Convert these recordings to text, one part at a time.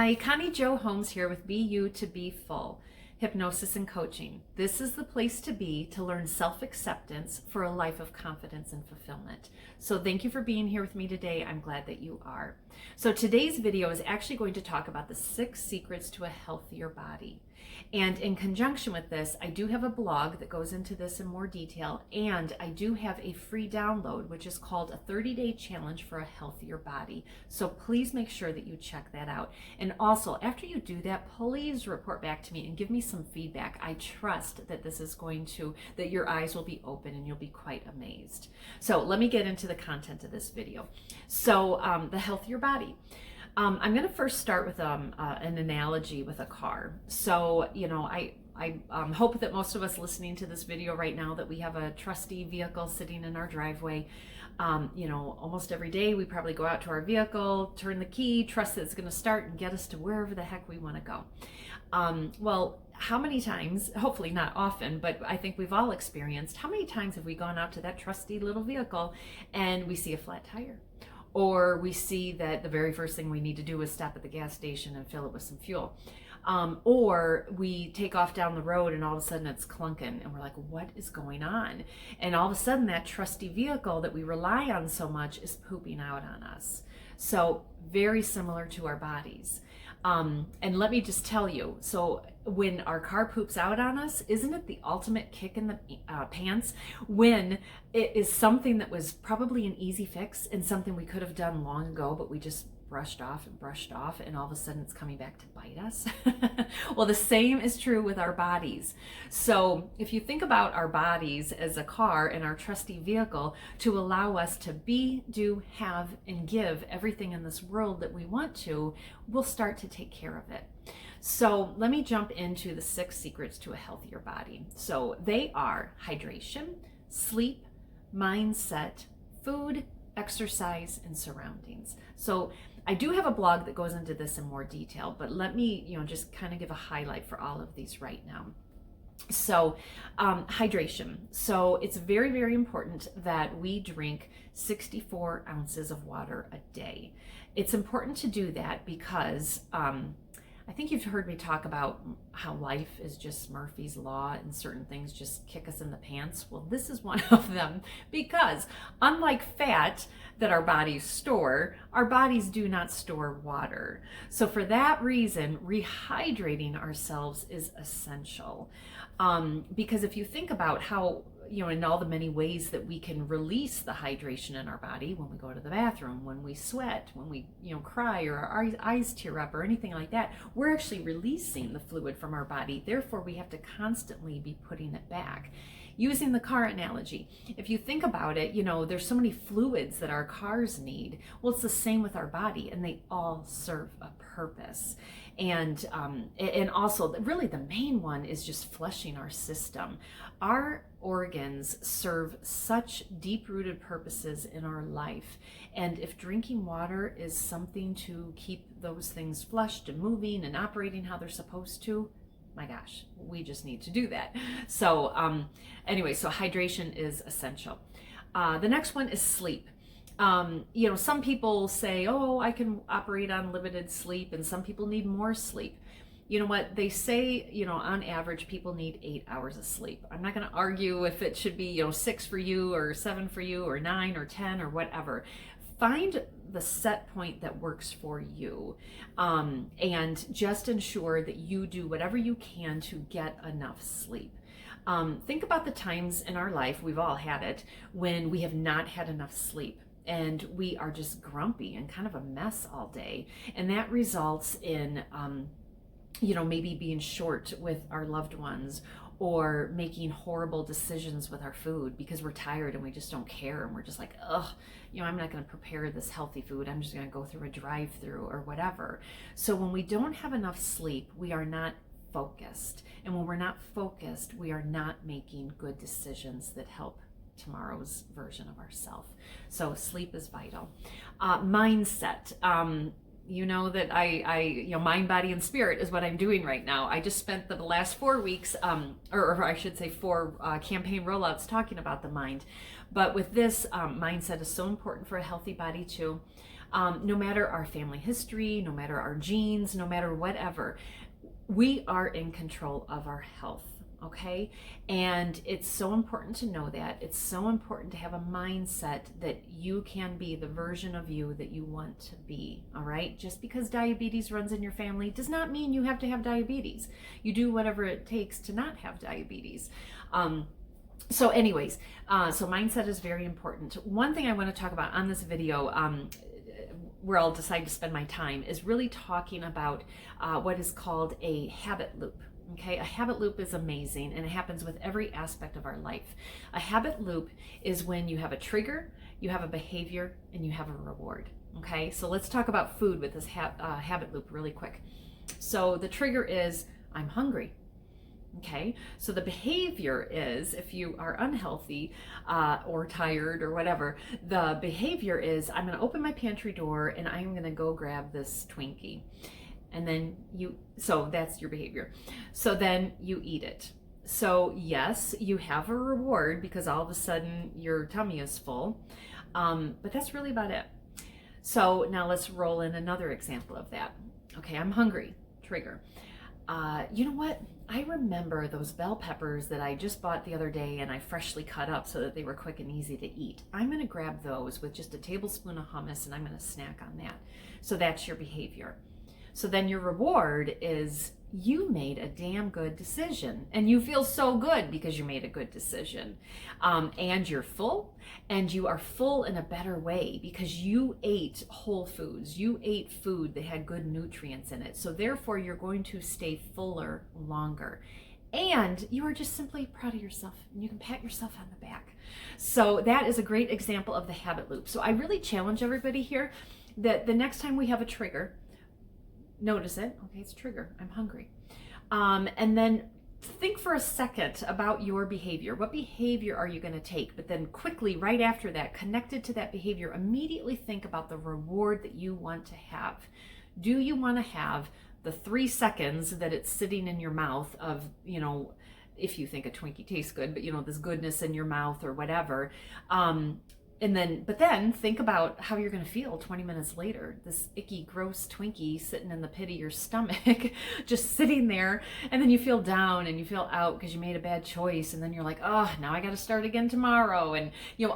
Hi, Connie Jo Holmes here with BU2BFULL, Hypnosis and Coaching. This is the place to be to learn self-acceptance for a life of confidence and fulfillment. So thank you for being here with me today. I'm glad that you are. So today's video is actually going to talk about the 6 secrets to a healthier body. And in conjunction with this, I do have a blog that goes into this in more detail, and I do have a free download, which is called a 30-day challenge for a healthier body. So please make sure that you check that out. And also, after you do that, please report back to me and give me some feedback. I trust that this is going to, that your eyes will be open and you'll be quite amazed. So let me get into the content of this video. So the healthier body. I'm going to first start with an analogy with a car. So, I hope that most of us listening to this video right now that we have a trusty vehicle sitting in our driveway. Almost every day we probably go out to our vehicle, turn the key, trust that it's going to start and get us to wherever the heck we want to go. Well, how many times, hopefully not often, but I think we've all experienced, how many times have we gone out to that trusty little vehicle and we see a flat tire? Or we see that the very first thing we need to do is stop at the gas station and fill it with some fuel. Or we take off down the road and all of a sudden it's clunking and we're like, what is going on? And all of a sudden that trusty vehicle that we rely on so much is pooping out on us. So very similar to our bodies. And let me just tell you, so when our car poops out on us, isn't it the ultimate kick in the pants when it is something that was probably an easy fix and something we could have done long ago, but we just brushed off, and all of a sudden it's coming back to bite us? Well, the same is true with our bodies. So if you think about our bodies as a car and our trusty vehicle to allow us to be, do, have, and give everything in this world that we want to, we'll start to take care of it. So let me jump into the 6 secrets to a healthier body. So they are hydration, sleep, mindset, food, exercise, and surroundings. So I do have a blog that goes into this in more detail, but let me, just kind of give a highlight for all of these right now. So hydration. So it's very, very important that we drink 64 ounces of water a day. It's important to do that because I think you've heard me talk about how life is just Murphy's Law and certain things just kick us in the pants. Well, this is one of them because unlike fat that our bodies store, our bodies do not store water. So for that reason, rehydrating ourselves is essential. Because if you think about how, in all the many ways that we can release the hydration in our body, when we go to the bathroom, when we sweat, when we, cry or our eyes tear up or anything like that, we're actually releasing the fluid from our body. Therefore, we have to constantly be putting it back. Using the car analogy, if you think about it, there's so many fluids that our cars need. Well, it's the same with our body, and they all serve a purpose. And also, really the main one is just flushing our system. Our organs serve such deep-rooted purposes in our life. And if drinking water is something to keep those things flushed and moving and operating how they're supposed to, my gosh, we just need to do that. So anyway, so hydration is essential. The next one is sleep. Some people say, oh, I can operate on limited sleep, and some people need more sleep. You know what? They say, on average, people need 8 hours of sleep. I'm not going to argue if it should be, 6 for you or 7 for you or 9 or 10 or whatever. Find the set point that works for you, and just ensure that you do whatever you can to get enough sleep. Think about the times in our life, we've all had it, when we have not had enough sleep and we are just grumpy and kind of a mess all day. And that results in, maybe being short with our loved ones, or making horrible decisions with our food because we're tired and we just don't care, and we're just like, ugh, I'm not going to prepare this healthy food. I'm just going to go through a drive-through or whatever. So when we don't have enough sleep, we are not focused. And when we're not focused, we are not making good decisions that help tomorrow's version of ourselves. So sleep is vital. Mindset. you know that mind, body, and spirit is what I'm doing right now. I just spent the last 4 weeks, or I should say 4 campaign rollouts talking about the mind. But with this, mindset is so important for a healthy body too. No matter our family history, no matter our genes, no matter whatever, we are in control of our health. Okay, and it's so important to know that. It's so important to have a mindset that you can be the version of you that you want to be. All right, just because diabetes runs in your family does not mean you have to have diabetes. You do whatever it takes to not have diabetes. So anyways, so mindset is very important. One thing I want to talk about on this video, where I'll decide to spend my time, is really talking about what is called a habit loop. Okay, a habit loop is amazing, and it happens with every aspect of our life. A habit loop is when you have a trigger, you have a behavior, and you have a reward. Okay, so let's talk about food with this habit loop really quick. So the trigger is, I'm hungry. Okay, so the behavior is, if you are unhealthy or tired or whatever, the behavior is, I'm going to open my pantry door and I'm going to go grab this Twinkie. And then so that's your behavior. So then you eat it. So yes, you have a reward because all of a sudden your tummy is full, but that's really about it. So now let's roll in another example of that. Okay, I'm hungry, trigger. You know what? I remember those bell peppers that I just bought the other day and I freshly cut up so that they were quick and easy to eat. I'm going to grab those with just a tablespoon of hummus and I'm going to snack on that. So that's your behavior. So then your reward is, you made a damn good decision, and you feel so good because you made a good decision, and you're full, and you are full in a better way because you ate whole foods. You ate food that had good nutrients in it, so therefore you're going to stay fuller longer, and you are just simply proud of yourself, and you can pat yourself on the back. So that is a great example of the habit loop. So I really challenge everybody here that the next time we have a trigger, notice it. Okay, it's a trigger. I'm hungry. And then think for a second about your behavior. What behavior are you going to take? But then quickly, right after that, connected to that behavior, immediately think about the reward that you want to have. Do you want to have the 3 seconds that it's sitting in your mouth of, if you think a Twinkie tastes good, but this goodness in your mouth or whatever, but then think about how you're going to feel 20 minutes later. This icky, gross Twinkie sitting in the pit of your stomach, just sitting there, and then you feel down and you feel out because you made a bad choice, and then you're like, oh, now I got to start again tomorrow, and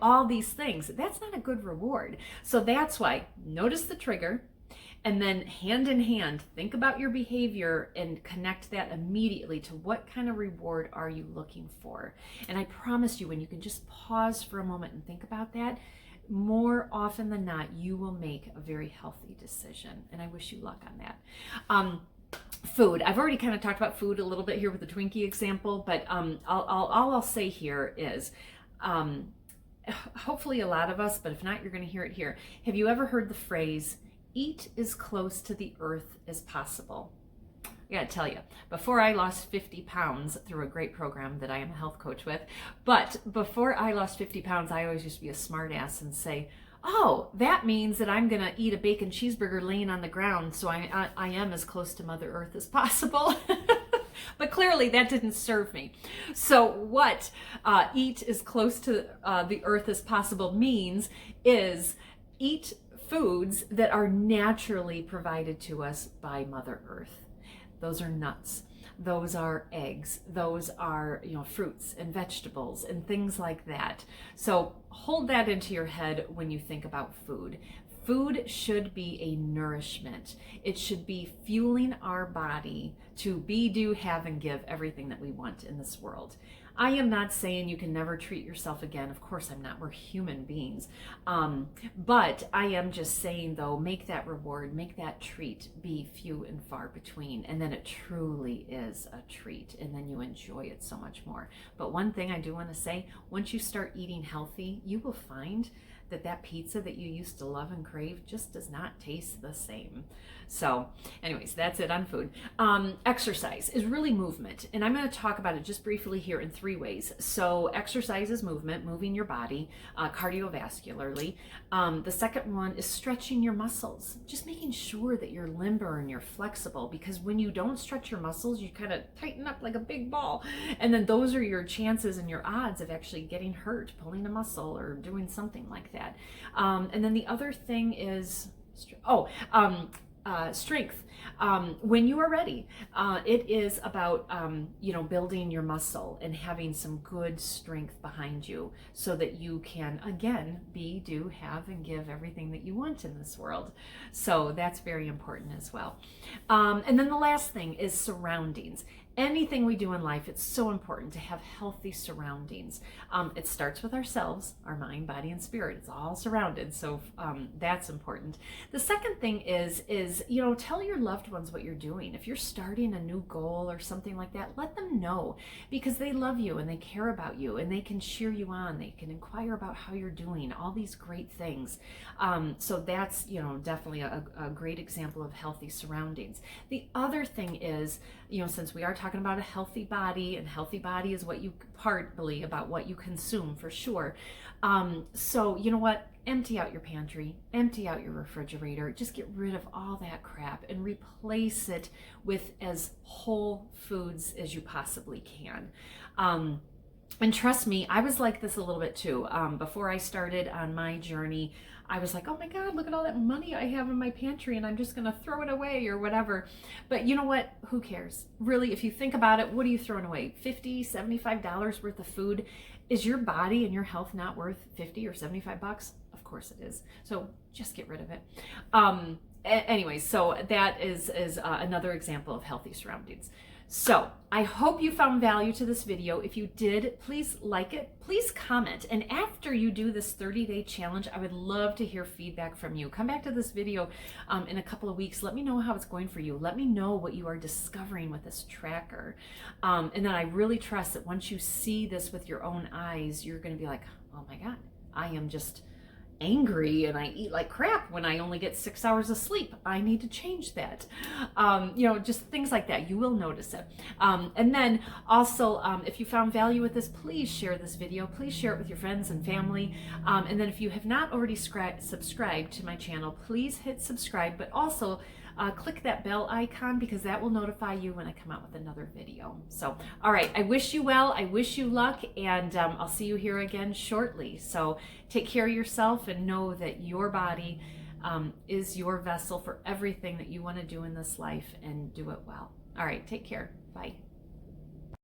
all these things. That's not a good reward. So that's why, notice the trigger, and then hand in hand, think about your behavior and connect that immediately to what kind of reward are you looking for. And I promise you, when you can just pause for a moment and think about that, more often than not, you will make a very healthy decision. And I wish you luck on that. Food. I've already kind of talked about food a little bit here with the Twinkie example, but all I'll say here is, hopefully a lot of us, but if not, you're going to hear it here. Have you ever heard the phrase, eat as close to the earth as possible? I gotta tell you, before I lost 50 pounds through a great program that I am a health coach with, but before I lost 50 pounds, I always used to be a smart ass and say, oh, that means that I'm gonna eat a bacon cheeseburger laying on the ground, so I am as close to Mother Earth as possible. But clearly that didn't serve me. So what eat as close to the earth as possible means is eat foods that are naturally provided to us by Mother Earth. Those are nuts. Those are eggs. Those are, fruits and vegetables and things like that. So hold that into your head when you think about food. Food should be a nourishment. It should be fueling our body to be, do, have, and give everything that we want in this world. I am not saying you can never treat yourself again. Of course I'm not. We're human beings. But I am just saying, though, make that reward, make that treat be few and far between. And then it truly is a treat. And then you enjoy it so much more. But one thing I do want to say, once you start eating healthy, you will find that pizza that you used to love and crave just does not taste the same. So anyways, that's it on food. Exercise is really movement. And I'm going to talk about it just briefly here in 3 ways. So exercise is movement, moving your body cardiovascularly. The second one is stretching your muscles, just making sure that you're limber and you're flexible, because when you don't stretch your muscles, you kind of tighten up like a big ball. And then those are your chances and your odds of actually getting hurt, pulling a muscle or doing something like that. And then the other thing is, strength. When you are ready, it is about building your muscle and having some good strength behind you so that you can again be, do, have, and give everything that you want in this world. So that's very important as well. And then the last thing is surroundings. Anything we do in life, it's so important to have healthy surroundings. It starts with ourselves, our mind, body, and spirit. It's all surrounded, so that's important. The second thing is tell your loved ones what you're doing. If you're starting a new goal or something like that, let them know, because they love you and they care about you and they can cheer you on. They can inquire about how you're doing, all these great things. So that's definitely a great example of healthy surroundings. The other thing is, since we are talking about a healthy body, and healthy body is what you partly about what you consume for sure. So you know what? Empty out your pantry, empty out your refrigerator, just get rid of all that crap and replace it with as whole foods as you possibly can. And trust me, I was like this a little bit too. Before I started on my journey, I was like, oh my God, look at all that money I have in my pantry and I'm just going to throw it away or whatever. But you know what? Who cares? Really, if you think about it, what are you throwing away? $50, $75 worth of food? Is your body and your health not worth 50 or 75 bucks? Of course it is. So just get rid of it. Anyway, so that is another example of healthy surroundings. So I hope you found value to this video. If you did, please like it, please comment. And after you do this 30-day challenge, I would love to hear feedback from you. Come back to this video in a couple of weeks. Let me know how it's going for you. Let me know what you are discovering with this tracker. And then I really trust that once you see this with your own eyes, you're going to be like, oh my God, I am just angry and I eat like crap when I only get 6 hours of sleep. I need to change that. Just things like that. You will notice it. And then also, if you found value with this, please share this video. Please share it with your friends and family. And then if you have not already subscribed to my channel, please hit subscribe, but also click that bell icon, because that will notify you when I come out with another video. So, all right, I wish you well, I wish you luck, and I'll see you here again shortly. So take care of yourself and know that your body is your vessel for everything that you want to do in this life, and do it well. All right, take care. Bye.